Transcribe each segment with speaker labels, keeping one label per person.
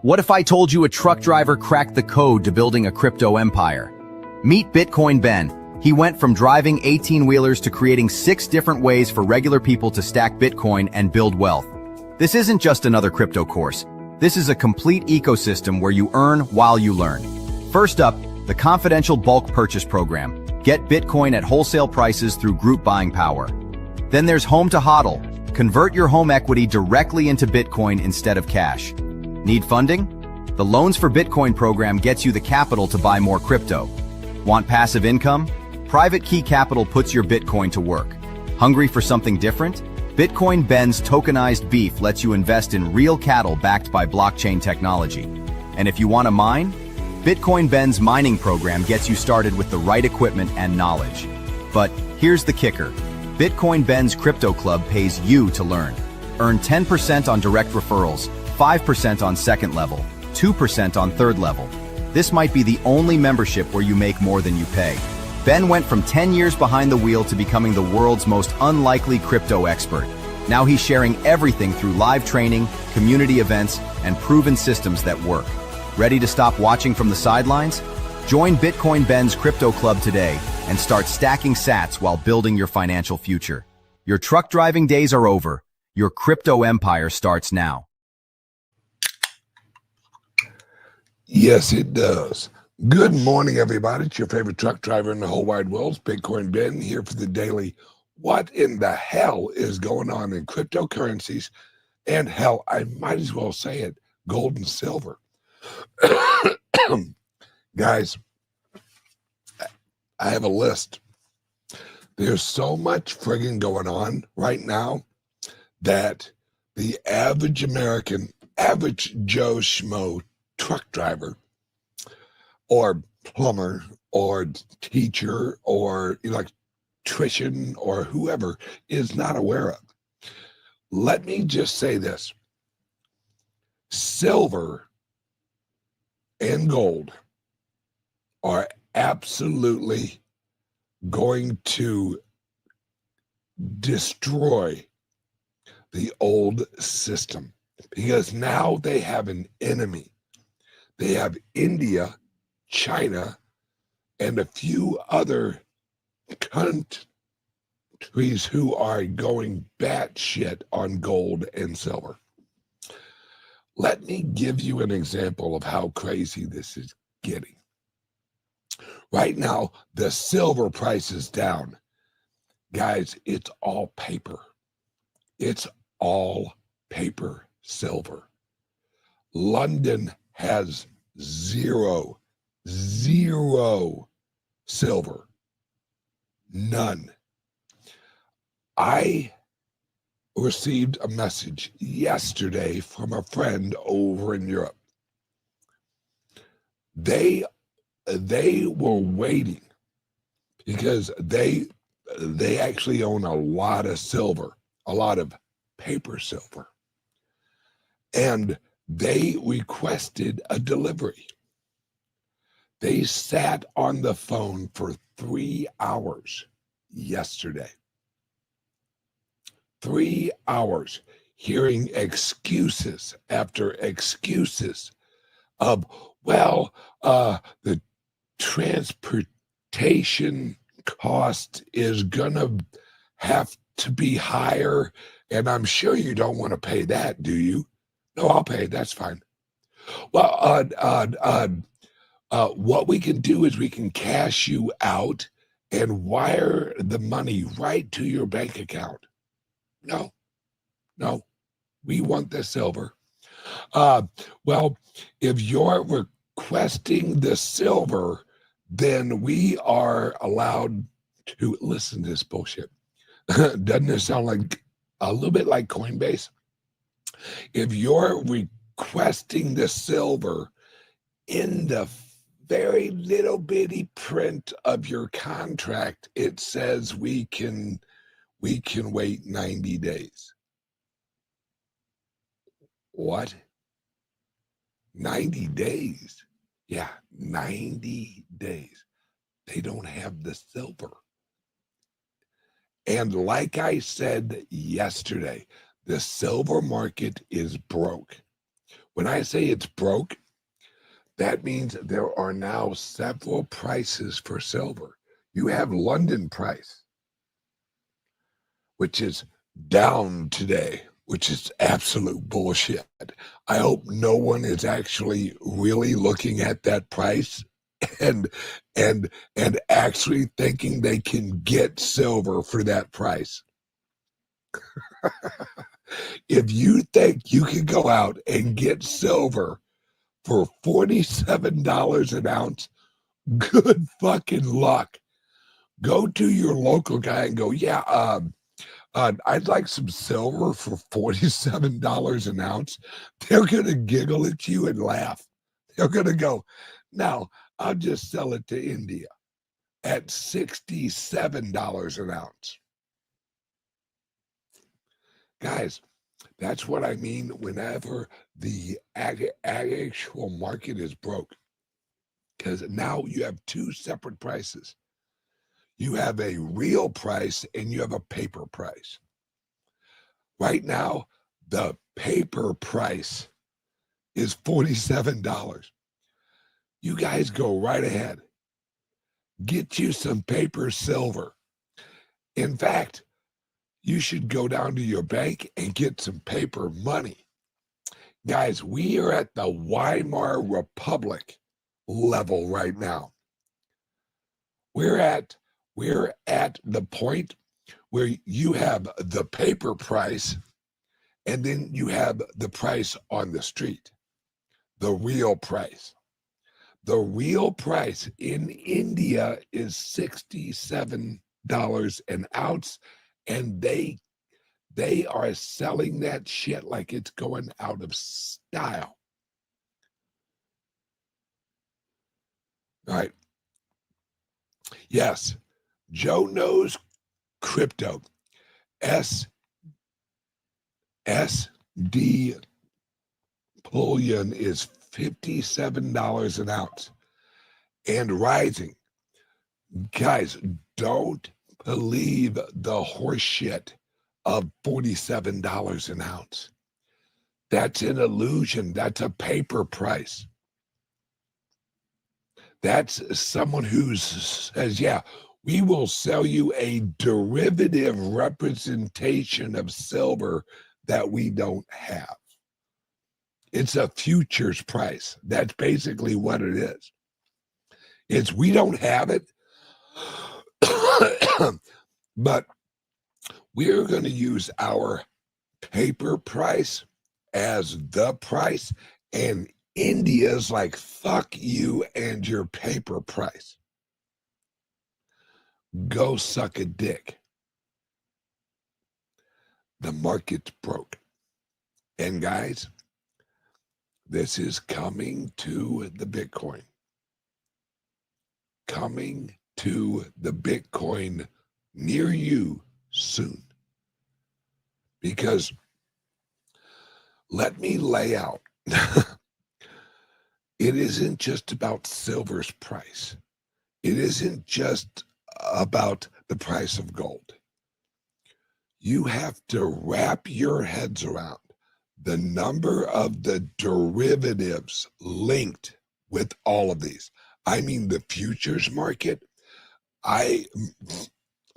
Speaker 1: What if I told you a truck driver cracked the code to building a crypto empire? Meet Bitcoin Ben. He went from driving 18-wheelers to creating 6 different ways for regular people to stack Bitcoin and build wealth. This isn't just another crypto course. This is a complete ecosystem where you earn while you learn. First up, the confidential bulk purchase program. Get Bitcoin at wholesale prices through group buying power. Then there's Home to HODL. Convert your home equity directly into Bitcoin instead of cash. Need funding? The Loans for Bitcoin program gets you the capital to buy more crypto. Want passive income? Private Key Capital puts your Bitcoin to work. Hungry for something different? Bitcoin Ben's tokenized beef lets you invest in real cattle backed by blockchain technology. And if you want to mine? Bitcoin Ben's mining program gets you started with the right equipment and knowledge. But here's the kicker. Bitcoin Ben's Crypto Club pays you to learn. Earn 10% on direct referrals, 5% on second level, 2% on third level. This might be the only membership where you make more than you pay. Ben went from 10 years behind the wheel to becoming the world's most unlikely crypto expert. Now he's sharing everything through live training, community events, and proven systems that work. Ready to stop watching from the sidelines? Join Bitcoin Ben's Crypto Club today and start stacking sats while building your financial future. Your truck driving days are over. Your crypto empire starts now.
Speaker 2: Yes, it does. Good morning, everybody. It's your favorite truck driver in the whole wide world. It's Bitcoin Ben here for the daily. What in the hell is going on in cryptocurrencies? And hell, I might as well say it, gold and silver. Guys, I have a list. There's so much friggin' going on right now that the average American, average Joe Schmo truck driver or plumber or teacher or electrician or whoever is not aware of. Let me just say this. Silver and gold are absolutely going to destroy the old system because now they have an enemy. They have India, China, and a few other countries who are going batshit on gold and silver. Let me give you an example of how crazy this is getting. Right now, the silver price is down. Guys, it's all paper. It's all paper silver. London has zero silver. None. I received a message yesterday from a friend over in Europe. They were waiting because they actually own a lot of silver, a lot of paper silver. And they requested a delivery. They sat on the phone for 3 hours yesterday. 3 hours hearing excuses after excuses of, well, the transportation cost is gonna have to be higher, and I'm sure you don't want to pay that, do you? No, I'll pay it. That's fine. Well, what we can do is we can cash you out and wire the money right to your bank account. No, we want the silver. Well, if you're requesting the silver, then we are allowed to listen to this bullshit. Doesn't it sound like a little bit like Coinbase? If you're requesting the silver in the very little bitty print of your contract, it says we can wait 90 days. What? 90 days? Yeah, 90 days. They don't have the silver. And like I said yesterday, the silver market is broke. When I say it's broke, that means there are now several prices for silver. You have London price, which is down today, which is absolute bullshit. I hope no one is actually really looking at that price and and actually thinking they can get silver for that price. If you think you can go out and get silver for $47 an ounce, good fucking luck. Go to your local guy and go, yeah, I'd like some silver for $47 an ounce. They're going to giggle at you and laugh. They're going to go, no, I'll just sell it to India at $67 an ounce. Guys, that's what I mean whenever the actual market is broke. Because now you have two separate prices. You have a real price and you have a paper price. Right now, the paper price is $47. You guys go right ahead. Get you some paper silver. In fact, you should go down to your bank and get some paper money. Guys, we are at the Weimar Republic level right now. We're at the point where you have the paper price and then you have the price on the street, the real price. The real price in India is $67 an ounce, and they are selling that shit like it's going out of style. All right. Yes, Joe knows crypto. SD bullion is $57 an ounce and rising. Guys, don't believe the horse shit of $47 an ounce. That's an illusion. That's a paper price. That's someone who says, yeah, we will sell you a derivative representation of silver that we don't have. It's a futures price. That's basically what it is. It's we don't have it, but we're going to use our paper price as the price, and India's like, fuck you and your paper price. Go suck a dick. The market's broke. And guys, this is coming to the Bitcoin. Coming to the Bitcoin near you soon. Because let me lay out. It isn't just about silver's price. It isn't just about the price of gold. You have to wrap your heads around the number of the derivatives linked with all of these. I mean, the futures market.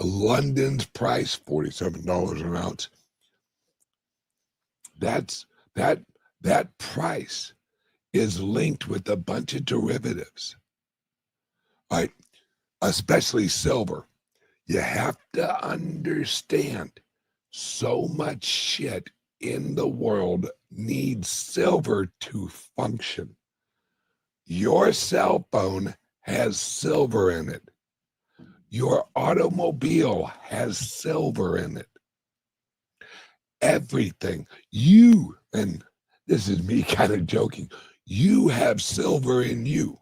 Speaker 2: London's price, $47 an ounce. That price is linked with a bunch of derivatives, right? Especially silver. You have to understand so much shit in the world needs silver to function. Your cell phone has silver in it. Your automobile has silver in it. Everything. You, and this is me kind of joking, you have silver in you.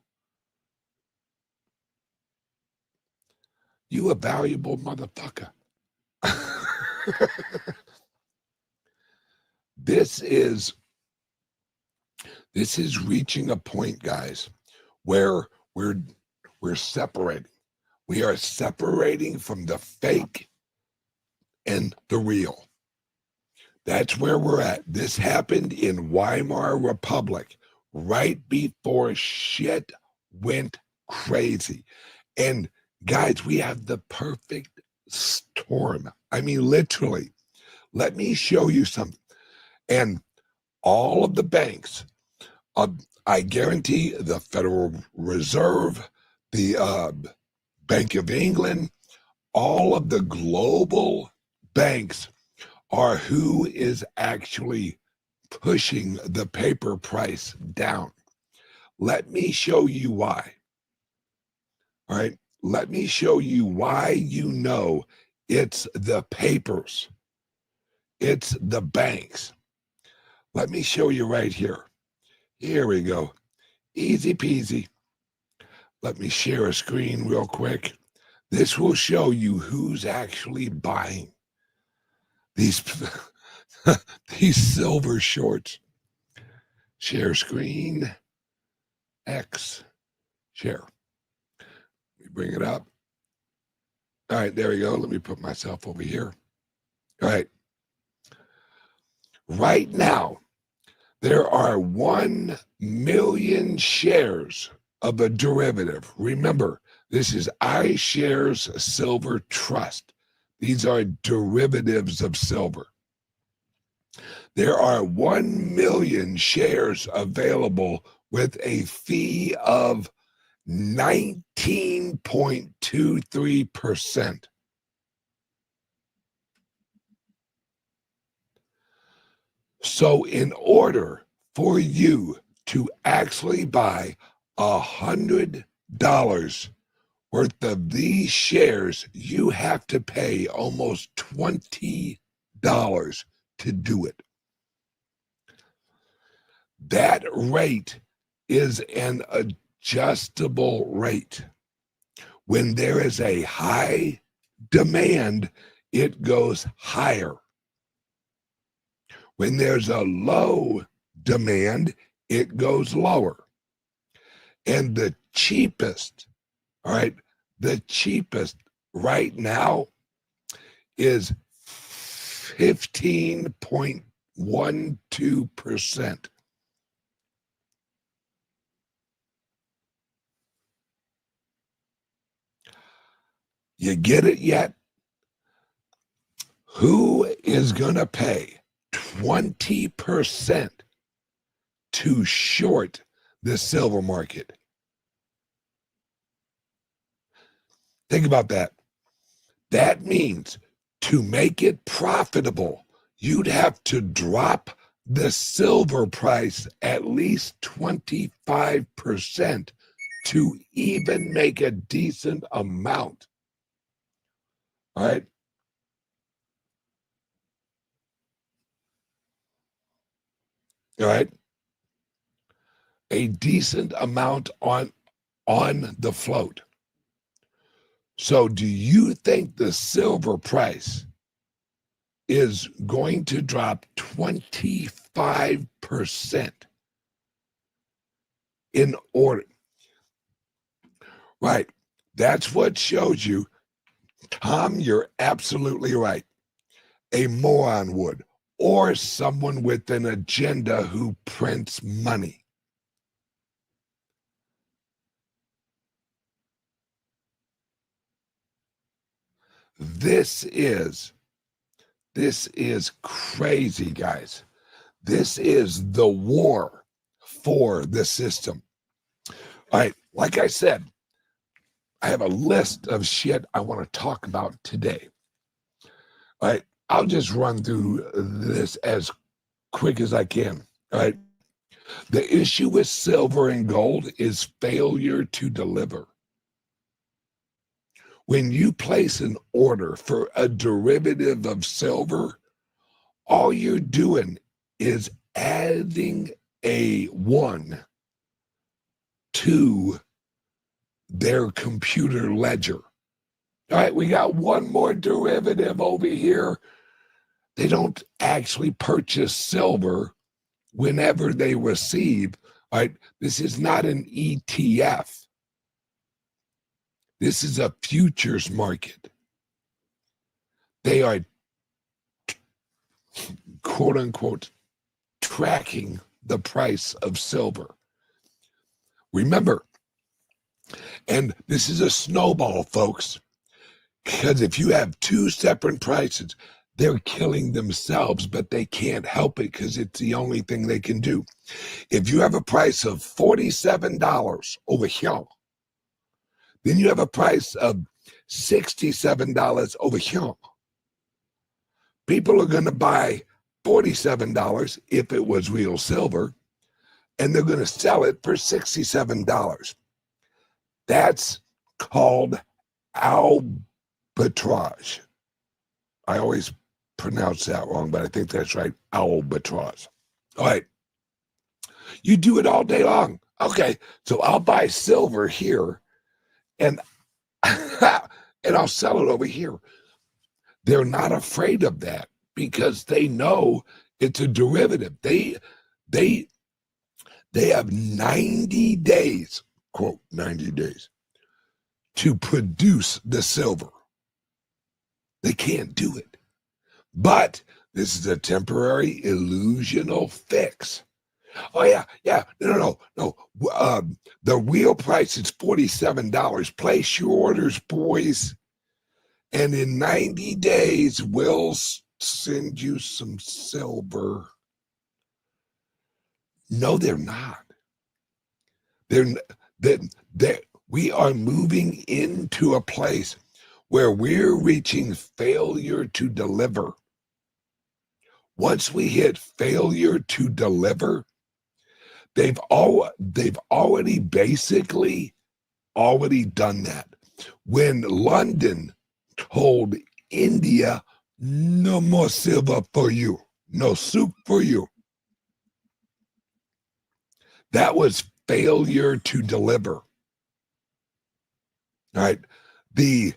Speaker 2: You a valuable motherfucker. This is reaching a point, guys, where we're separating. We are separating from the fake and the real. That's where we're at. This happened in Weimar Republic right before shit went crazy. And guys, we have the perfect storm. I mean, literally. Let me show you something. And all of the banks, I guarantee the Federal Reserve, the Bank of England, all of the global banks are who is actually pushing the paper price down. Let me show you why. All right. Let me show you why you know it's the papers. It's the banks. Let me show you right here. Here we go. Easy peasy. Let me share a screen real quick. This will show you who's actually buying these these silver shorts. Share screen. X. Share. Let me bring it up. All right, there we go. Let me put myself over here. All right. Right now, there are 1 million shares of a derivative. Remember, this is iShares Silver Trust. These are derivatives of silver. There are 1 million shares available with a fee of 19.23%. So in order for you to actually buy $100 worth of these shares, you have to pay almost $20 to do it. That rate is an adjustable rate. When there is a high demand, it goes higher. When there's a low demand, it goes lower. And the cheapest, all right, the cheapest right now is 15.12%. You get it yet? Who is going to pay 20% to short the silver market? Think about that. That means to make it profitable, you'd have to drop the silver price at least 25% to even make a decent amount. All right. All right. A decent amount on the float. So do you think the silver price is going to drop 25% in order? Right. That's what shows you, Tom, you're absolutely right. A moron would, or someone with an agenda who prints money. This is crazy, guys. This is the war for the system. All right, like I said, I have a list of shit I want to talk about today. All right, I'll just run through this as quick as I can. All right. The issue with silver and gold is failure to deliver. When you place an order for a derivative of silver, all you're doing is adding a 1 to their computer ledger. All right, we got one more derivative over here. They don't actually purchase silver whenever they receive. All right, this is not an ETF. This is a futures market. They are quote unquote tracking the price of silver. Remember, and this is a snowball, folks, because if you have two separate prices, they're killing themselves, but they can't help it because it's the only thing they can do. If you have a price of $47 over here, then you have a price of $67 over here. People are going to buy $47 if it was real silver, and they're going to sell it for $67. That's called arbitrage. I always pronounce that wrong, but I think that's right. Arbitrage. All right. You do it all day long. Okay, so I'll buy silver here, and and I'll sell it over here. They're not afraid of that because they know it's a derivative. They have 90 days, quote, 90 days, to produce the silver. They can't do it. But this is a temporary illusional fix. Oh, yeah. No. The real price is $47. Place your orders, boys. And in 90 days, we'll send you some silver. No, they're not. We are moving into a place where we're reaching failure to deliver. Once we hit failure to deliver, they've already basically done that. When London told India, no more silver for you, no soup for you, that was failure to deliver. All right, the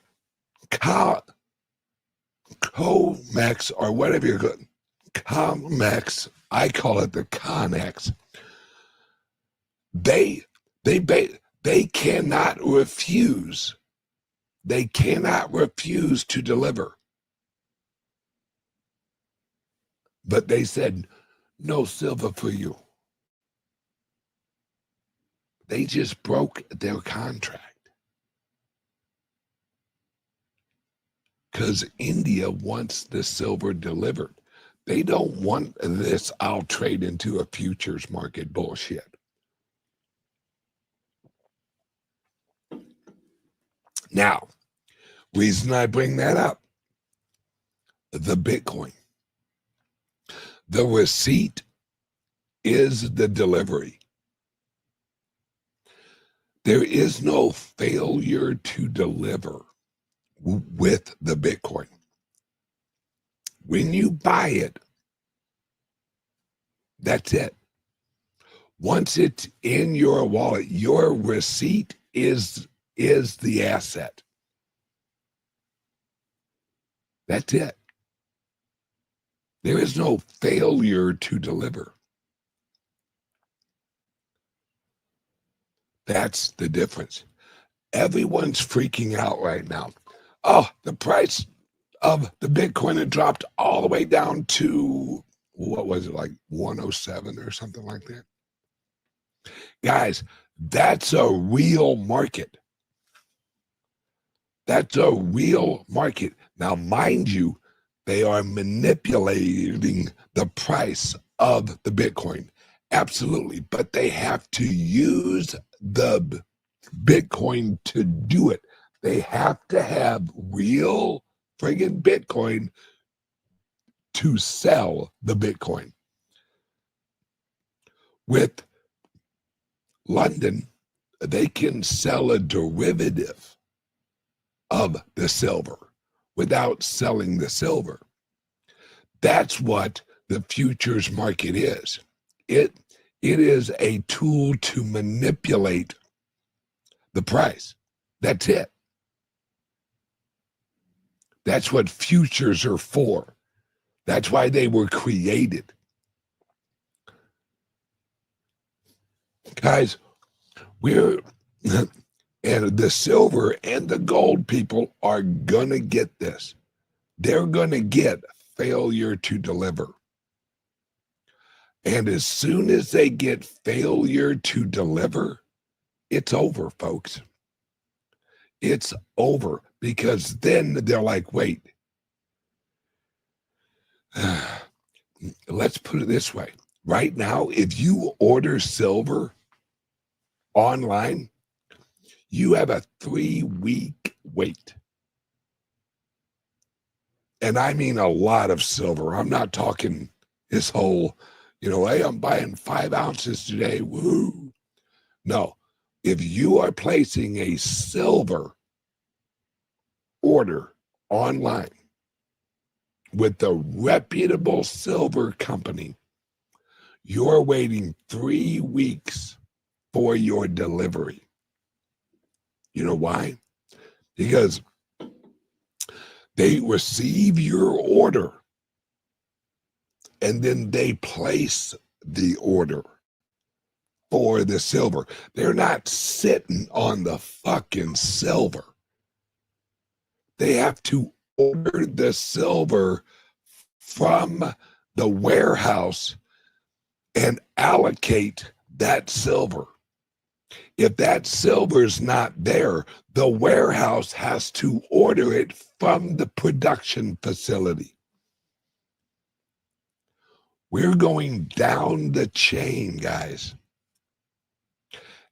Speaker 2: COMEX or whatever you're going, COMEX, I call it the CONEX. They cannot refuse. They cannot refuse to deliver. But they said, no silver for you. They just broke their contract. Because India wants the silver delivered. They don't want this, I'll trade into a futures market bullshit. Now, reason I bring that up, the Bitcoin. The receipt is the delivery. There is no failure to deliver with the Bitcoin. When you buy it, that's it. Once it's in your wallet, your receipt is the asset. That's it. There is no failure to deliver. That's the difference. Everyone's freaking out right now. Oh, the price of the Bitcoin had dropped all the way down to, what was it, like 107 or something like that? Guys, that's a real market. That's a real market. Now, mind you, they are manipulating the price of the Bitcoin. Absolutely. But they have to use the Bitcoin to do it. They have to have real friggin' Bitcoin to sell the Bitcoin. With London, they can sell a derivative of the silver without selling the silver. That's what the futures market is. It is a tool to manipulate the price. That's it. That's what futures are for. That's why they were created. Guys, and the silver and the gold people are going to get this. They're going to get failure to deliver. And as soon as they get failure to deliver, it's over, folks. It's over, because then they're like, wait, let's put it this way. Right now, if you order silver online, you have a 3-week wait. And I mean a lot of silver. I'm not talking this whole, hey, I'm buying 5 ounces today. Woo. No. If you are placing a silver order online with a reputable silver company, you're waiting 3 weeks for your delivery. You know why? Because they receive your order and then they place the order for the silver. They're not sitting on the fucking silver. They have to order the silver from the warehouse and allocate that silver. If that silver's not there, the warehouse has to order it from the production facility. We're going down the chain, guys.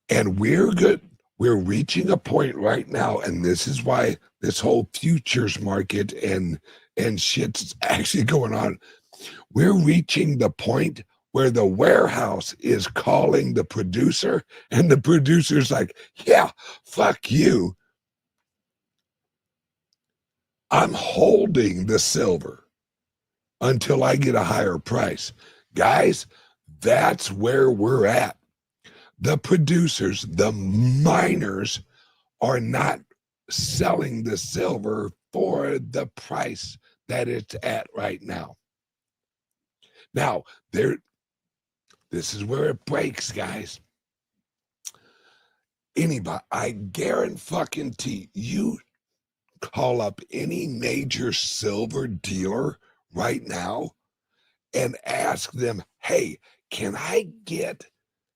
Speaker 2: And we're good. We're reaching a point right now, and this is why this whole futures market and shit's actually going on. We're reaching the point where the warehouse is calling the producer, and the producer's like, yeah, fuck you. I'm holding the silver until I get a higher price. Guys, that's where we're at. The producers, the miners, are not selling the silver for the price that it's at right now. Now, this is where it breaks, guys. Anybody, I guarantee you call up any major silver dealer right now and ask them, hey, can I get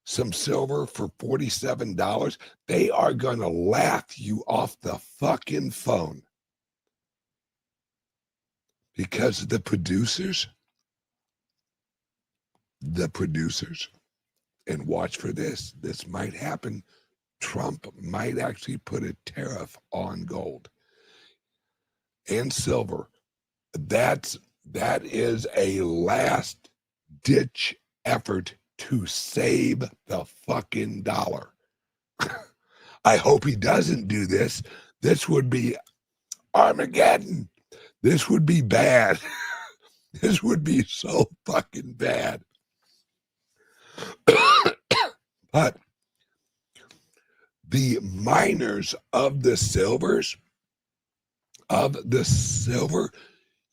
Speaker 2: some silver for $47? They are going to laugh you off the fucking phone. Because the producers, and watch for this might happen. Trump might actually put a tariff on gold and silver. That is a last ditch effort to save the fucking dollar. I hope he doesn't do this. This would be Armageddon. This would be bad. This would be so fucking bad. But the miners of the silver,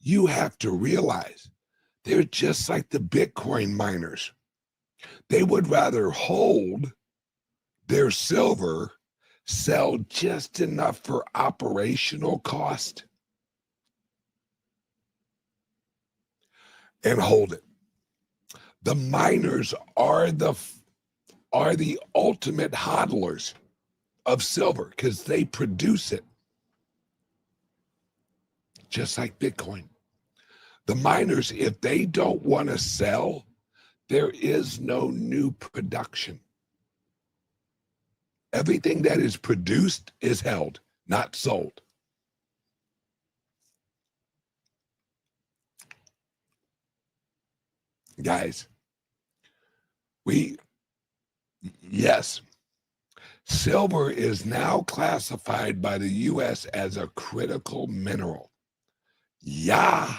Speaker 2: you have to realize they're just like the Bitcoin miners. They would rather hold their silver, sell just enough for operational cost, and hold it. The miners are the ultimate hodlers of silver because they produce it, just like Bitcoin. The miners, if they don't want to sell, there is no new production. Everything that is produced is held, not sold. Guys, yes, silver is now classified by the U.S. as a critical mineral. Yeah.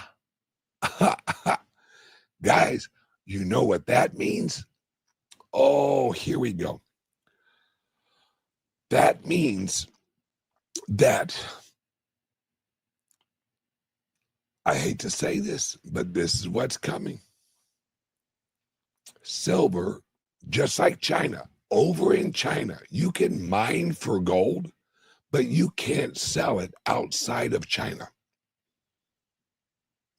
Speaker 2: Guys, you know what that means? Oh, here we go. That means that, I hate to say this, but this is what's coming. Silver, just like China, over in China, you can mine for gold, but you can't sell it outside of China.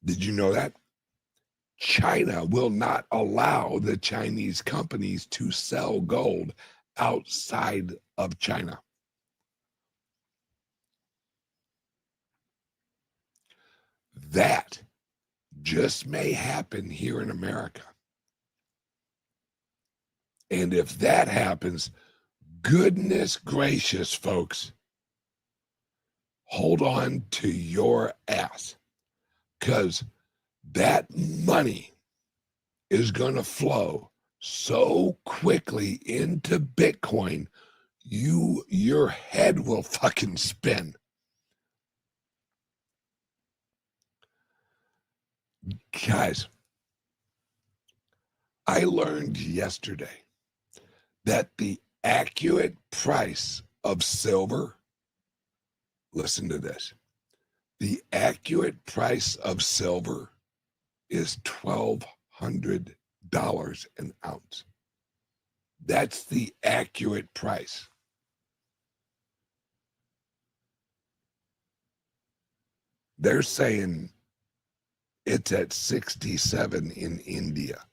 Speaker 2: Did you know that? China will not allow the Chinese companies to sell gold outside of China. That just may happen here in America. And if that happens, goodness gracious, folks, hold on to your ass, because that money is going to flow so quickly into Bitcoin, your head will fucking spin. Guys, I learned yesterday that the accurate price of silver, listen to this, the accurate price of silver is $1,200 an ounce. That's the accurate price. They're saying it's at 67 in India.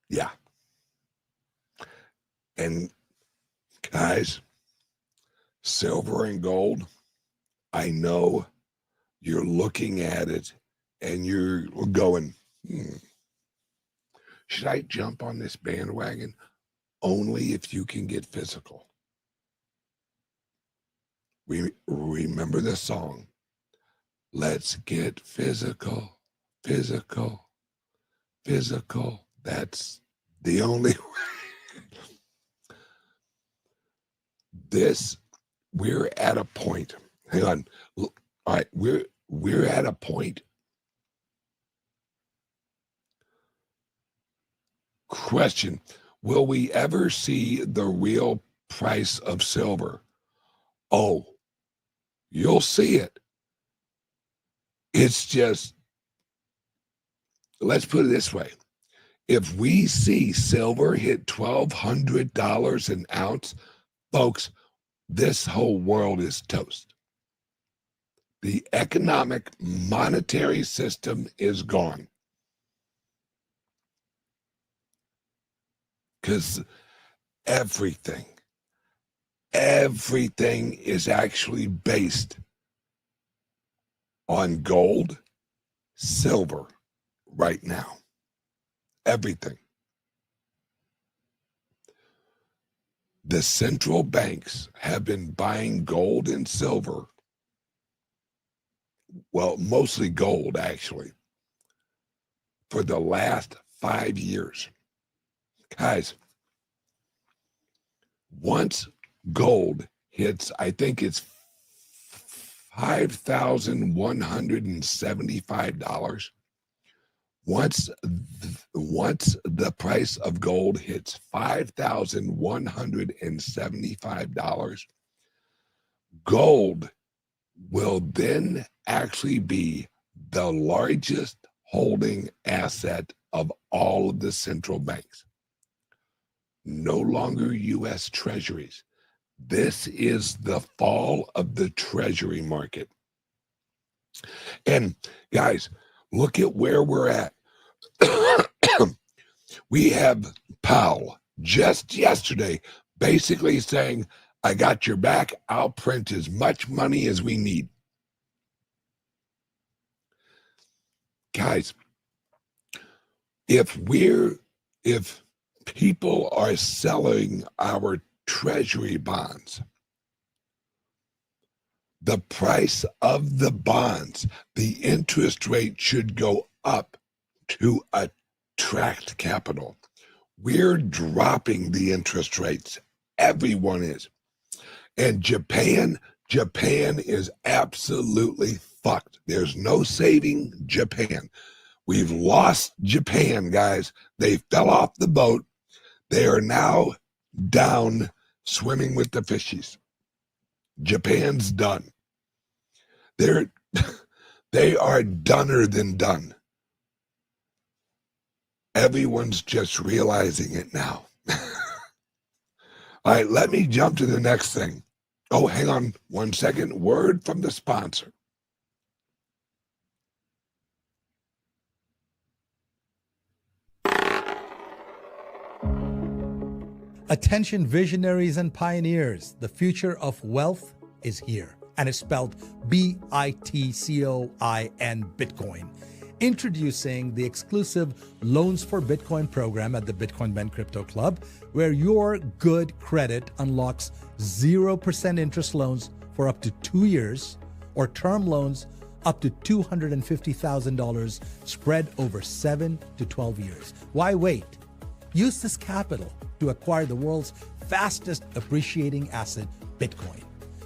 Speaker 2: Yeah. And guys, silver and gold, I know you're looking at it and you're going, should I jump on this bandwagon? Only if you can get physical. We remember the song, let's get physical, physical, physical. That's the only way. We're at a point. Hang on. All right, we're at a point. Question, will we ever see the real price of silver? Oh, you'll see it. It's just, let's put it this way. If we see silver hit $1,200 an ounce, folks, this whole world is toast. The economic monetary system is gone. Because everything is actually based on gold, silver right now. Everything. The central banks have been buying gold and silver, well, mostly gold actually, for the last 5 years. Guys, once gold hits, I think it's $5,175. Once the price of gold hits $5,175, gold will then actually be the largest holding asset of all of the central banks. No longer U.S. treasuries. This is the fall of the treasury market. And guys, look at where we're at. We have Powell just yesterday basically saying, I got your back. I'll print as much money as we need. Guys, if people are selling our treasury bonds, the price of the bonds, the interest rate should go up to attract capital. We're dropping the interest rates. Everyone is. And Japan is absolutely fucked. There's no saving Japan. We've lost Japan, guys. They fell off the boat. They are now down swimming with the fishies. Japan's done. They are doner than done. Everyone's just realizing it now. All right, let me jump to the next thing. Oh, hang on 1 second. Word from the sponsor.
Speaker 3: Attention visionaries and pioneers, the future of wealth is here, and it's spelled Bitcoin, Bitcoin. Introducing the exclusive Loans for Bitcoin program at the Bitcoin Ben Crypto Club, where your good credit unlocks 0% interest loans for up to 2 years, or term loans up to $250,000 spread over 7 to 12 years. Why wait? Use this capital to acquire the world's fastest appreciating asset, Bitcoin.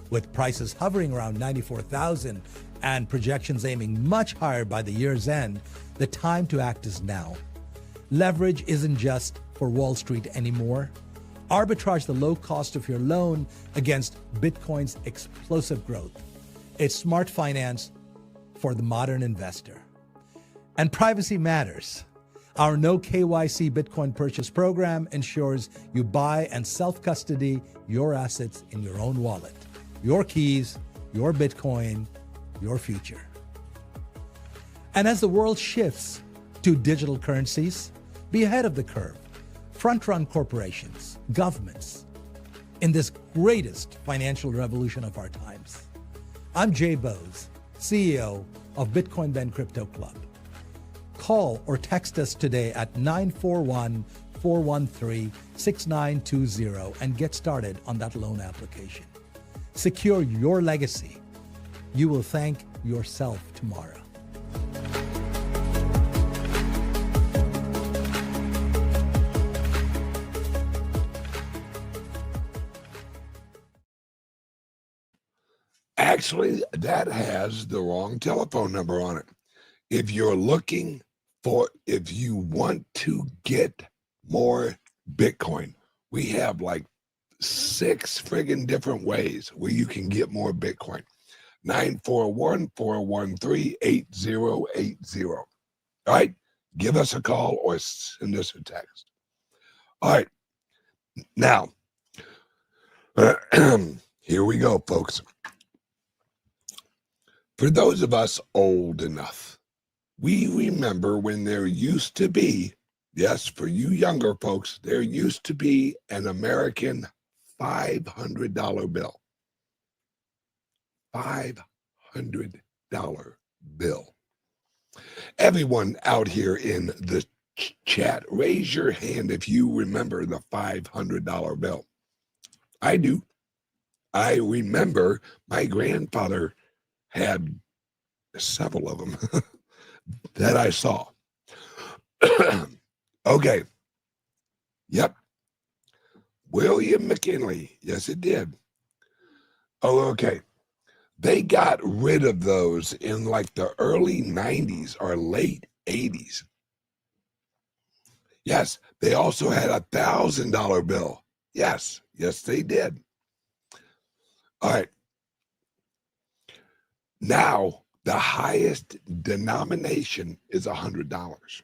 Speaker 3: With prices hovering around 94,000 and projections aiming much higher by the year's end, the time to act is now. Leverage isn't just for Wall Street anymore. Arbitrage the low cost of your loan against Bitcoin's explosive growth. It's smart finance for the modern investor. And privacy matters. Our no KYC Bitcoin purchase program ensures you buy and self-custody your assets in your own wallet. Your keys, your Bitcoin, your future. And as the world shifts to digital currencies, be ahead of the curve. Front-run corporations, governments, in this greatest financial revolution of our times. I'm Jay Bose, CEO of Bitcoin Ben Crypto Club. Call or text us today at 941-413-6920 and get started on that loan application. Secure your legacy. You will thank yourself tomorrow.
Speaker 2: Actually, that has the wrong telephone number on it. If you're looking if you want to get more Bitcoin, we have like 6 friggin' different ways where you can get more Bitcoin. 941-413-8080. All right, give us a call or send us a text. All right, now, here we go, folks. For those of us old enough, we remember when there used to be, yes, for you younger folks, there used to be an American $500 bill. $500 bill. Everyone out here in the chat, raise your hand if you remember the $500 bill. I do. I remember my grandfather had several of them that I saw. Okay. Yep. William McKinley. Yes, it did. Oh, okay. They got rid of those in like the early 90s or late 80s. Yes, they also had $1,000 bill. Yes, they did. All right. Now, the highest denomination is $100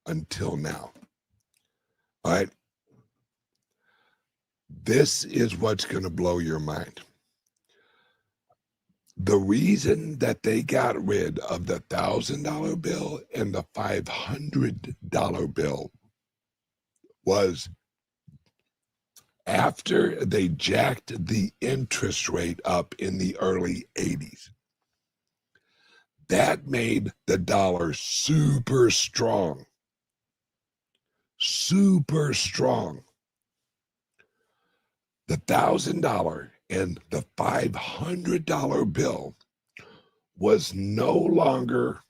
Speaker 2: until now. All right. This is what's going to blow your mind. The reason that they got rid of the $1,000 bill and the $500 bill was after they jacked the interest rate up in the early 80s. That made the dollar super strong. Super strong. The $1,000 and the $500 bill was no longer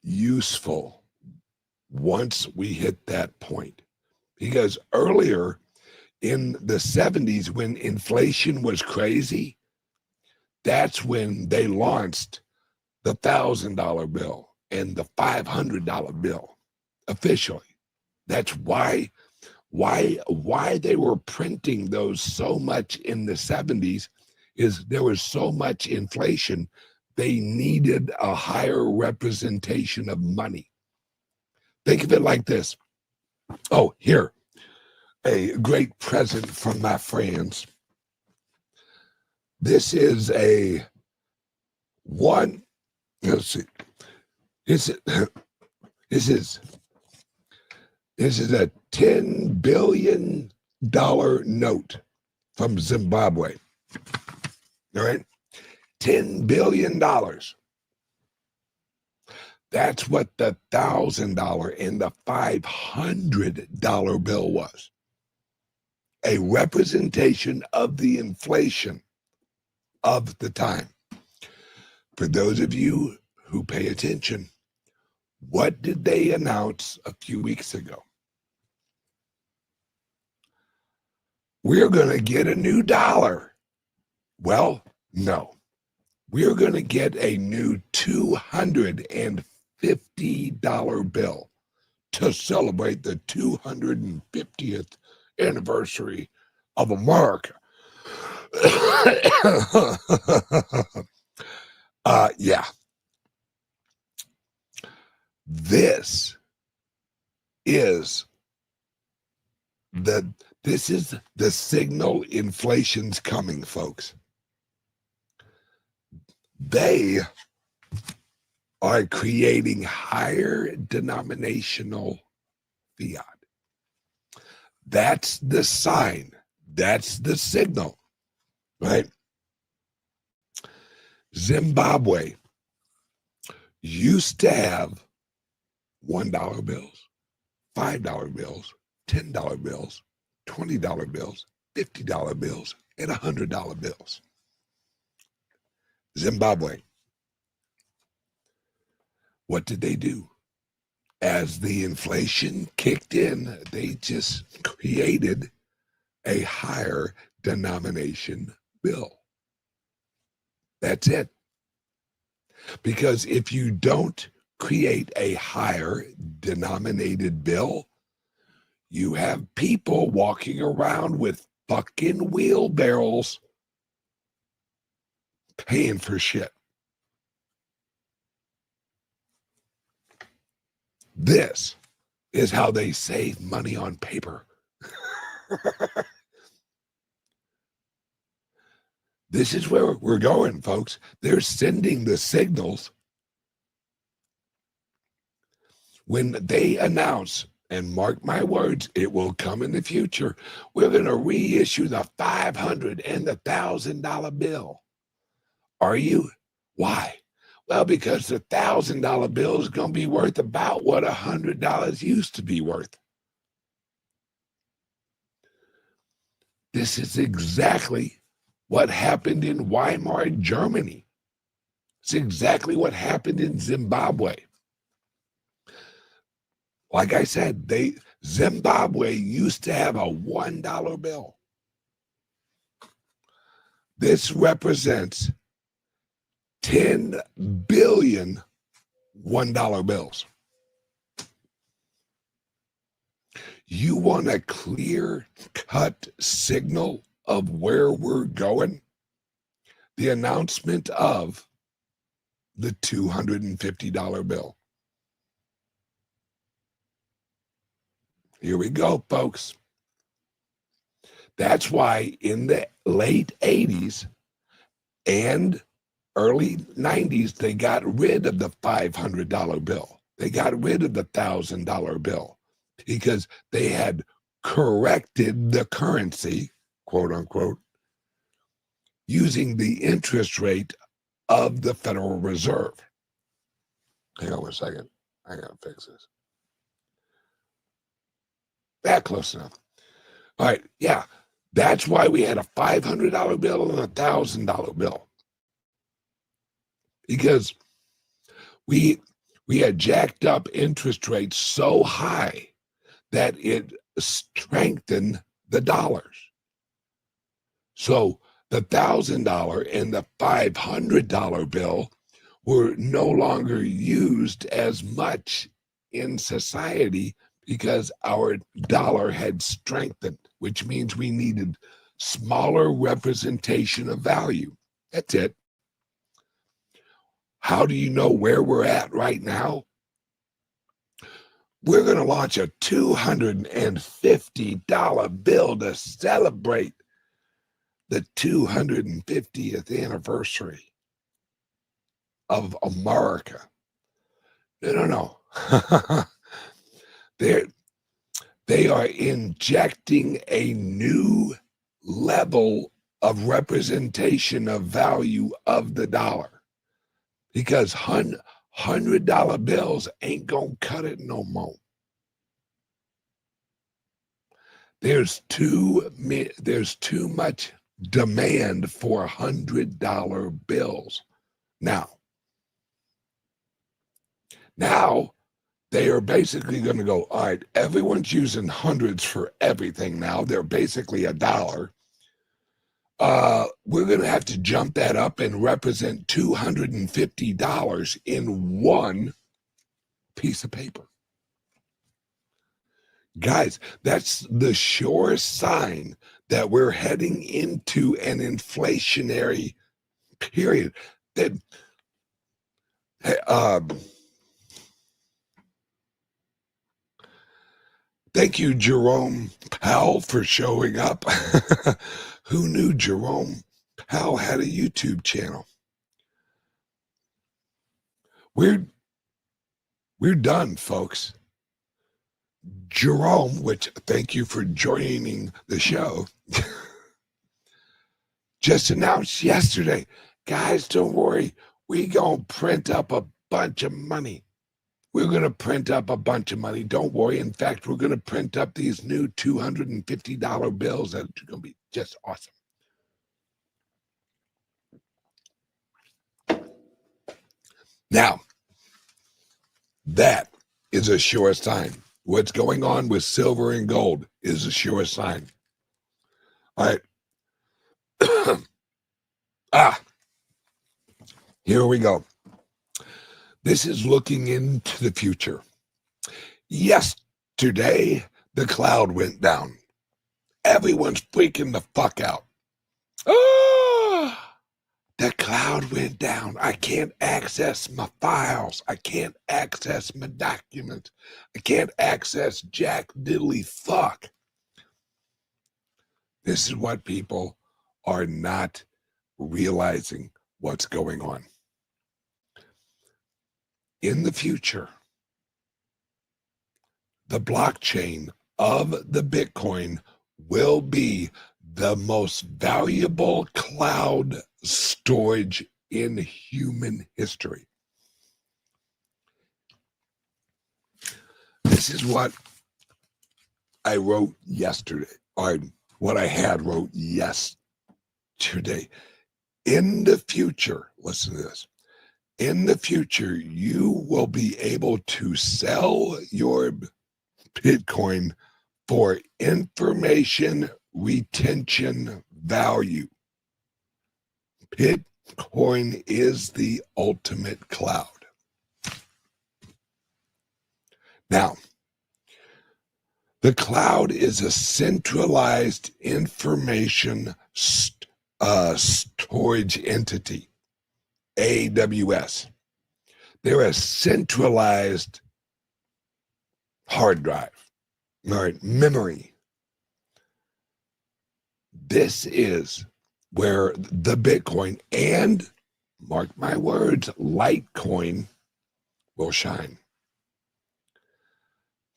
Speaker 2: useful once we hit that point. Because earlier in the 70s, when inflation was crazy, that's when they launched the $1,000 bill and the $500 bill officially. That's why they were printing those so much in the 70s, is there was so much inflation. They needed a higher representation of money. Think of it like this. Oh, here, a great present from my friends. This is a one. Let's see. This is a $10 billion note from Zimbabwe. All right, $10 billion. That's what the $1,000 and the $500 bill was. A representation of the inflation of the time. For those of you who pay attention, what did they announce a few weeks ago? We're going to get a new dollar. Well, no. We're going to get a new $250 bill to celebrate the 250th anniversary of America. Yeah. This is the signal inflation's coming, folks. They are creating higher denominational fiat. That's the sign. That's the signal, right? Zimbabwe used to have $1 bills, $5 bills, $10 bills, $20 bills, $50 bills, and $100 bills. Zimbabwe. What did they do? As the inflation kicked in, they just created a higher denomination bill. That's it. Because if you don't create a higher denominated bill, you have people walking around with fucking wheelbarrows paying for shit. This is how they save money on paper. This is where we're going, folks. They're sending the signals when they announce, and mark my words, it will come in the future. We're going to reissue the $500 and the $1,000 bill. Are you? Why? Well, because the $1,000 bill is going to be worth about what $100 used to be worth. This is exactly what happened in Weimar, Germany. It's exactly what happened in Zimbabwe. Like I said, Zimbabwe used to have a $1 bill. This represents 10 billion $1 bills. You want a clear-cut signal of where we're going? The announcement of the $250 bill. Here we go, folks. That's why in the late 80s and early 90s, they got rid of the $500 bill. They got rid of the $1,000 bill because they had corrected the currency, quote unquote, using the interest rate of the Federal Reserve. Hang on 1 second. I gotta fix this. That close enough. All right, yeah. That's why we had a $500 bill and a $1,000 bill. Because we had jacked up interest rates so high that it strengthened the dollars. So the $1,000 and the $500 bill were no longer used as much in society because our dollar had strengthened, which means we needed smaller representation of value. That's it. How do you know where we're at right now? we're going to launch a $250 bill to celebrate the 250th anniversary of America. No. They are injecting a new level of representation of value of the dollar, because $100 bills ain't gonna cut it no more. There's too much demand for $100 bills now. They are basically going to go, all right, everyone's using hundreds for everything now. They're basically $1. We're going to have to jump that up and represent $250 in one piece of paper. Guys, that's the surest sign that we're heading into an inflationary period. Thank you, Jerome Powell, for showing up. Who knew Jerome Powell had a YouTube channel? We're done, folks. Jerome, which thank you for joining the show, just announced yesterday, guys, don't worry, we gonna print up a bunch of money. We're going to print up a bunch of money. Don't worry. In fact, we're going to print up these new $250 bills that are going to be just awesome. Now, that is a sure sign. What's going on with silver and gold is a sure sign. All right. Here we go. This is looking into the future. Yesterday, the cloud went down. Everyone's freaking the fuck out. Oh, the cloud went down. I can't access my files. I can't access my documents. I can't access jack diddly fuck. This is what people are not realizing what's going on. In the future, the blockchain of the Bitcoin will be the most valuable cloud storage in human history. This is what I wrote yesterday, or what I had wrote yesterday. In the future, listen to this. In the future, you will be able to sell your Bitcoin for information retention value. Bitcoin is the ultimate cloud. Now, the cloud is a centralized information storage entity. AWS. They're a centralized hard drive, or memory. This is where the Bitcoin and, mark my words, Litecoin will shine.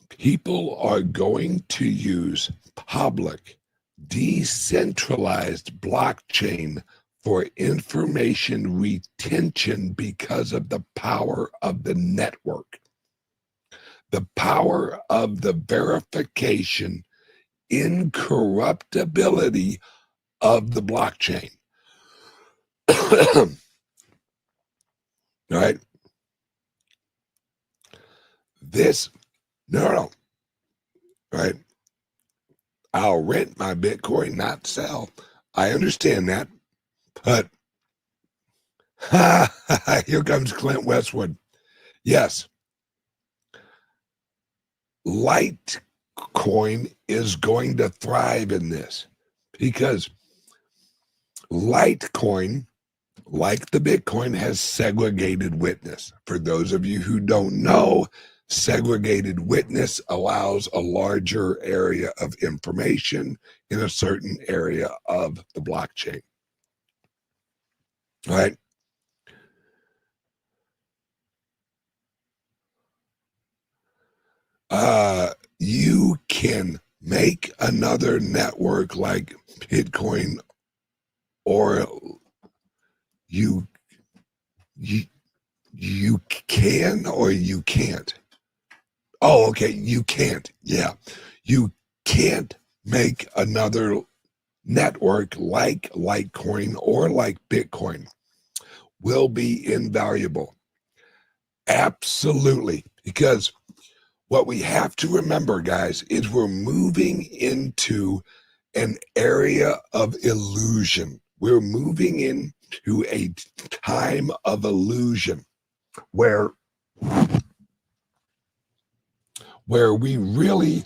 Speaker 2: People are going to use public, decentralized blockchain for information retention because of the power of the network, the power of the verification, incorruptibility of the blockchain. All right? No. Right? I'll rent my Bitcoin, not sell. I understand that. But here comes Clint Westwood. Yes. Litecoin is going to thrive in this because Litecoin, like the Bitcoin, has segregated witness. For those of you who don't know, Segregated witness allows a larger area of information in a certain area of the blockchain. All right. You can make another network like Bitcoin, or you can, or you can't. Oh, okay. You can't. Yeah. You can't make another network like Litecoin or like Bitcoin. Will be invaluable. Absolutely. Because what we have to remember, guys, is we're moving into an area of illusion. We're moving into a time of illusion where we really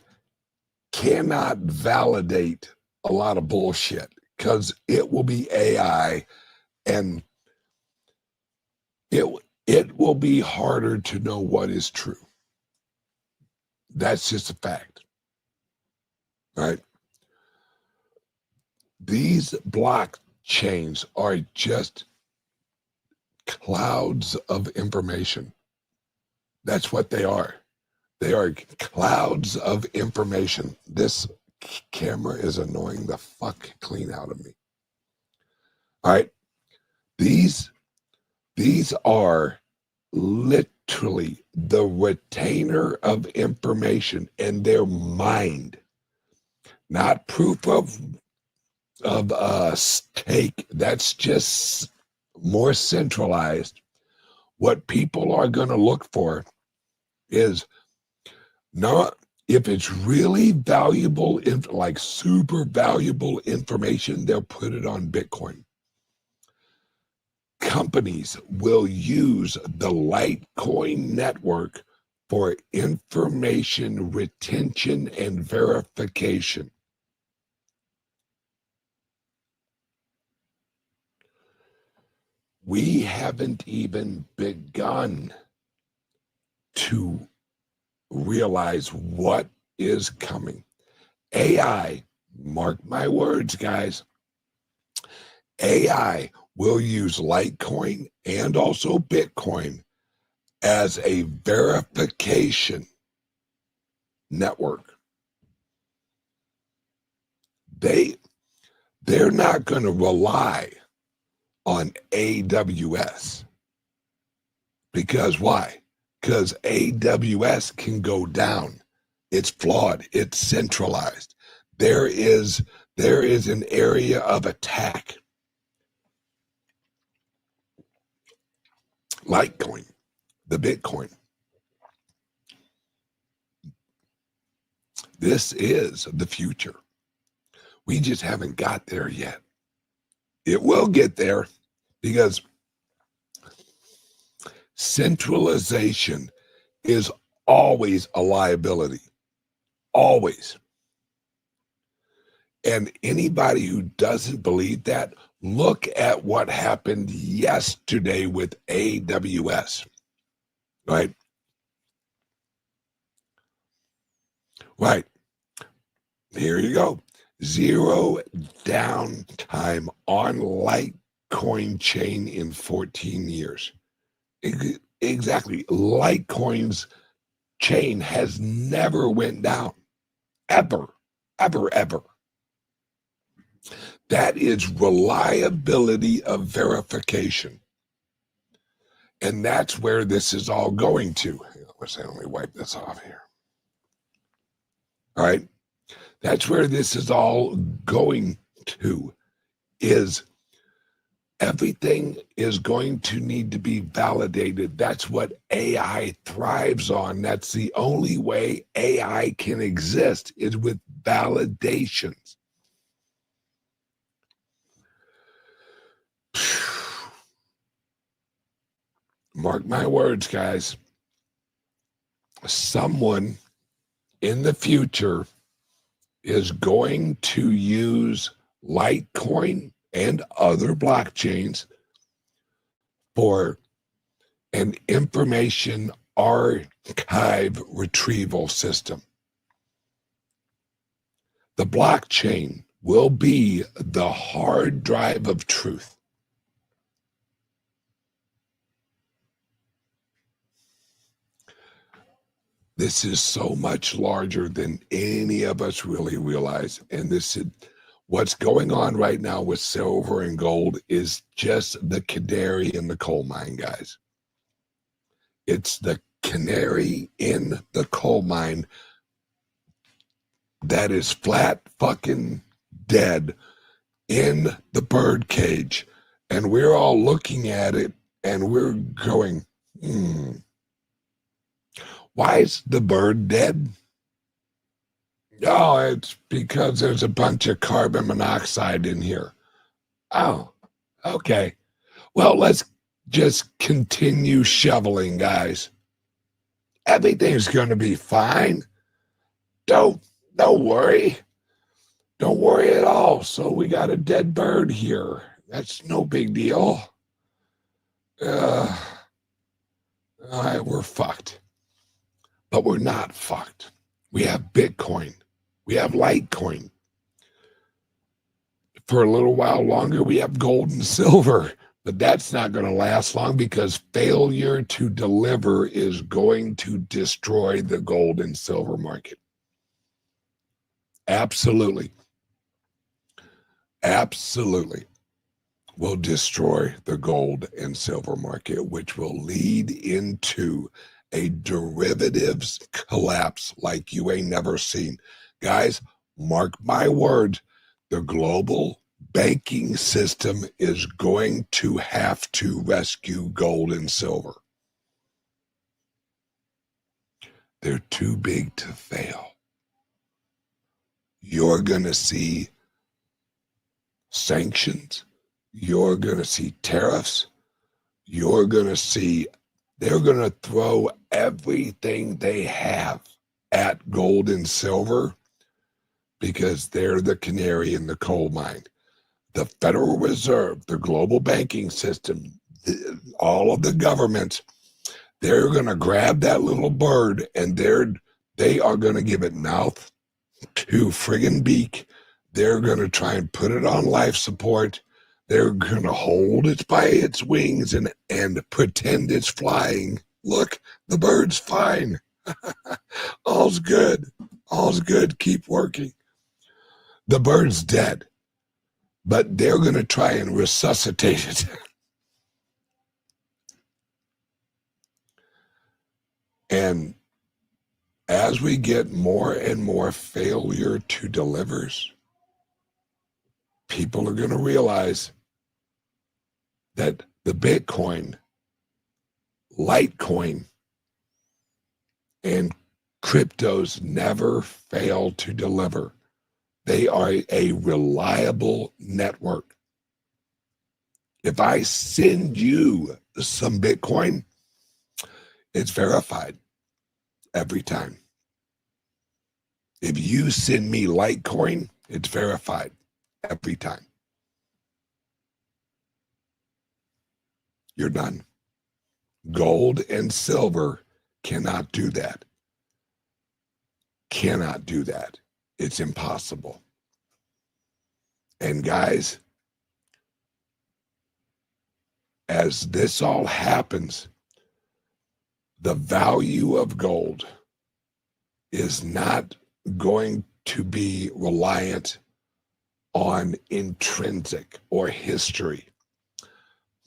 Speaker 2: cannot validate a lot of bullshit, because it will be AI, and it will be harder to know what is true. That's just a fact, right? These blockchains are just clouds of information. That's what they are. They are clouds of information. This camera is annoying the fuck clean out of me. All right. These are literally the retainer of information, and their mind, not proof of stake. That's just more centralized. What people are going to look for is not if it's really valuable, like super valuable information, they'll put it on Bitcoin. Companies will use the Litecoin network for information retention and verification. We haven't even begun to realize what is coming. AI, mark my words, guys, AI will use Litecoin and also Bitcoin as a verification network. They're not going to rely on AWS. Because why? Because AWS can go down. It's flawed. It's centralized. There is an area of attack. Litecoin, the Bitcoin. This is the future. We just haven't got there yet. It will get there, because centralization is always a liability. Always. And anybody who doesn't believe that, look at what happened yesterday with AWS. Right? Right. Here you go. Zero downtime on Litecoin chain in 14 years. Exactly. Litecoin's chain has never went down. Ever. Ever, ever. That is reliability of verification. And that's where this is all going to. Let me wipe this off here. All right. That's where this is all going to, is everything is going to need to be validated. That's what AI thrives on. That's the only way AI can exist, is with validations. Mark my words, guys. Someone in the future is going to use Litecoin and other blockchains for an information archive retrieval system. The blockchain will be the hard drive of truth. This is so much larger than any of us really realize. And this is what's going on right now with silver and gold is just the canary in the coal mine, guys. It's the canary in the coal mine that is flat fucking dead in the bird cage. And we're all looking at it and we're going, why is the bird dead? Oh, it's because there's a bunch of carbon monoxide in here. Oh, okay. Well, let's just continue shoveling, guys. Everything's going to be fine. Don't worry. Don't worry at all. So we got a dead bird here. That's no big deal. All right, we're fucked. But we're not fucked. We have Bitcoin. We have Litecoin. For a little while longer, we have gold and silver. But that's not going to last long because failure to deliver is going to destroy the gold and silver market. Absolutely. Absolutely. Will destroy the gold and silver market, which will lead into a derivatives collapse like you ain't never seen. Guys, mark my words, the global banking system is going to have to rescue gold and silver. They're too big to fail. You're going to see sanctions. You're going to see tariffs. You're going to see, they're going to throw everything they have at gold and silver because they're the canary in the coal mine. The Federal Reserve, the global banking system, all of the governments, they're going to grab that little bird and they are going to give it mouth to friggin' beak. They're going to try and put it on life support. They're going to hold it by its wings and pretend it's flying. Look, the bird's fine. All's good. All's good. Keep working. The bird's dead, but they're going to try and resuscitate it. And as we get more and more failure to delivers, people are going to realize that the Bitcoin, Litecoin, and cryptos never fail to deliver. They are a reliable network. If I send you some Bitcoin, it's verified every time. If you send me Litecoin, it's verified every time. You're done. Gold and silver cannot do that. Cannot do that. It's impossible. And guys, as this all happens, the value of gold is not going to be reliant on intrinsic or history.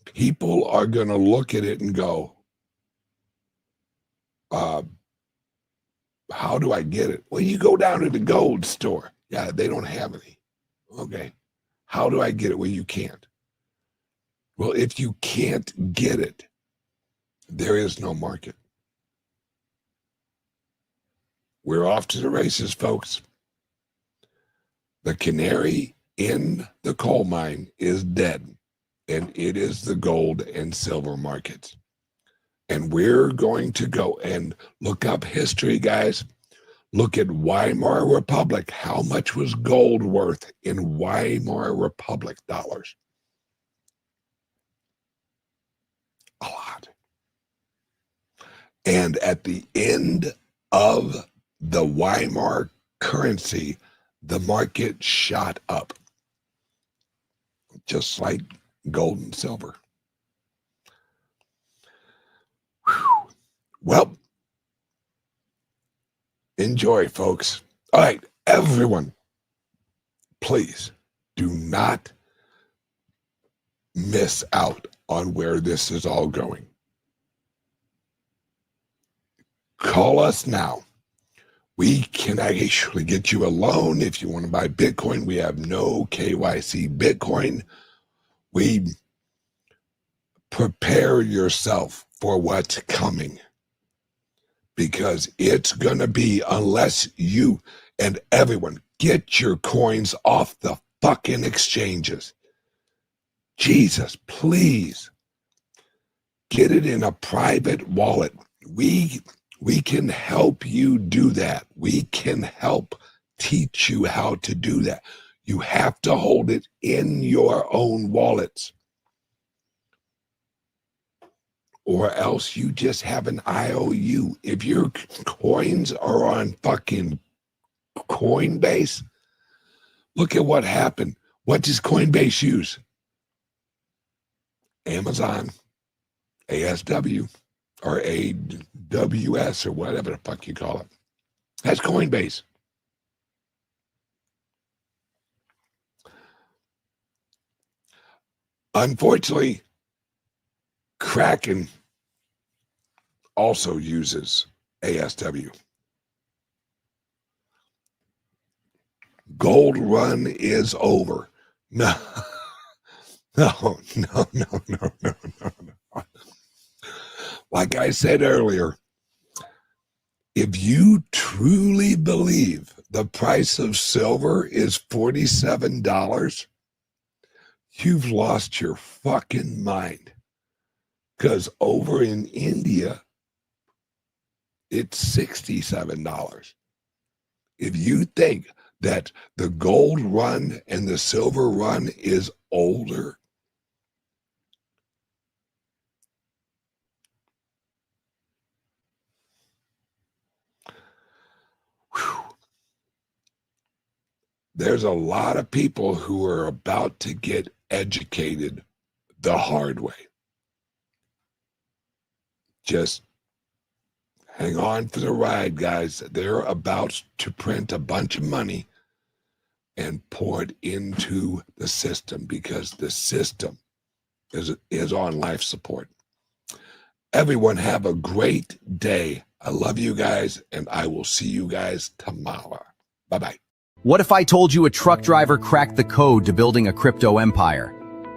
Speaker 2: People are going to look at it and go, how do I get it? Well, you go down to the gold store. Yeah, they don't have any. Okay. How do I get it? Well, you can't. Well, if you can't get it, there is no market. We're off to the races, folks. The canary in the coal mine is dead, and it is the gold and silver markets. And we're going to go and look up history, guys. Look at Weimar Republic. How much was gold worth in Weimar Republic dollars? A lot. And And at the end of the Weimar currency, the market shot up, just like gold and silver. Whew. Well, enjoy, folks. All right, everyone, please do not miss out on where this is all going. Call us now. We can actually get you a loan if you want to buy Bitcoin. We have no KYC Bitcoin. We prepare yourself for what's coming, because it's going to be, unless you and everyone get your coins off the fucking exchanges. Jesus, please get it in a private wallet. We can help you do that. We can help teach you how to do that. You have to hold it in your own wallets, or else you just have an IOU. If your coins are on fucking Coinbase, look at what happened. What does Coinbase use? Amazon, ASW, or AWS, or whatever the fuck you call it. That's Coinbase. Unfortunately, Kraken also uses ASW. Gold run is over. No, no. Like I said earlier, if you truly believe the price of silver is $47, you've lost your fucking mind. Because over in India, it's $67. If you think that the gold run and the silver run is older, there's a lot of people who are about to get educated the hard way. Just hang on for the ride, guys. They're about to print a bunch of money and pour it into the system, because the system is on life support. Everyone have a great day. I love you guys, and I will see you guys tomorrow. Bye-bye.
Speaker 1: What if I told you a truck driver cracked the code to building a crypto empire?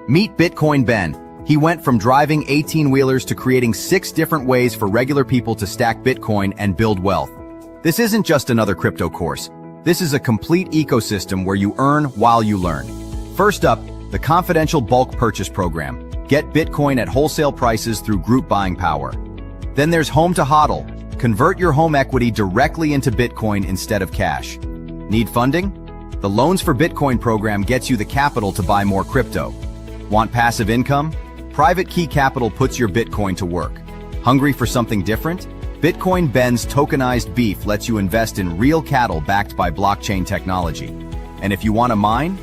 Speaker 1: Meet Bitcoin Ben. He went from driving 18-wheelers to creating 6 different ways for regular people to stack Bitcoin and build wealth. This isn't just another crypto course. This is a complete ecosystem where you earn while you learn. First up, the confidential bulk purchase program. Get Bitcoin at wholesale prices through group buying power. Then there's Home to HODL. Convert your home equity directly into Bitcoin instead of cash. Need funding? The Loans for Bitcoin program gets you the capital to buy more crypto. Want passive income? Private Key Capital puts your Bitcoin to work. Hungry for something different? Bitcoin Ben's tokenized beef lets you invest in real cattle backed by blockchain technology. And if you want to mine?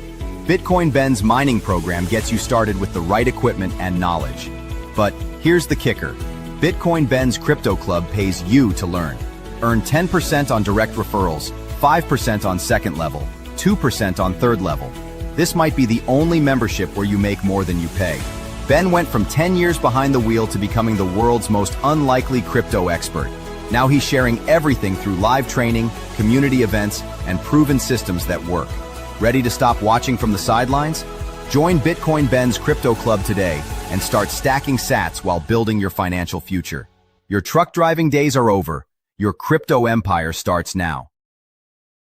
Speaker 1: Bitcoin Ben's mining program gets you started with the right equipment and knowledge. But here's the kicker. Bitcoin Ben's Crypto Club pays you to learn. Earn 10% on direct referrals, 5% on second level, 2% on third level. This might be the only membership where you make more than you pay. Ben went from 10 years behind the wheel to becoming the world's most unlikely crypto expert. Now he's sharing everything through live training, community events, and proven systems that work. Ready to stop watching from the sidelines? Join Bitcoin Ben's Crypto Club today and start stacking sats while building your financial future. Your truck driving days are over. Your crypto empire starts now.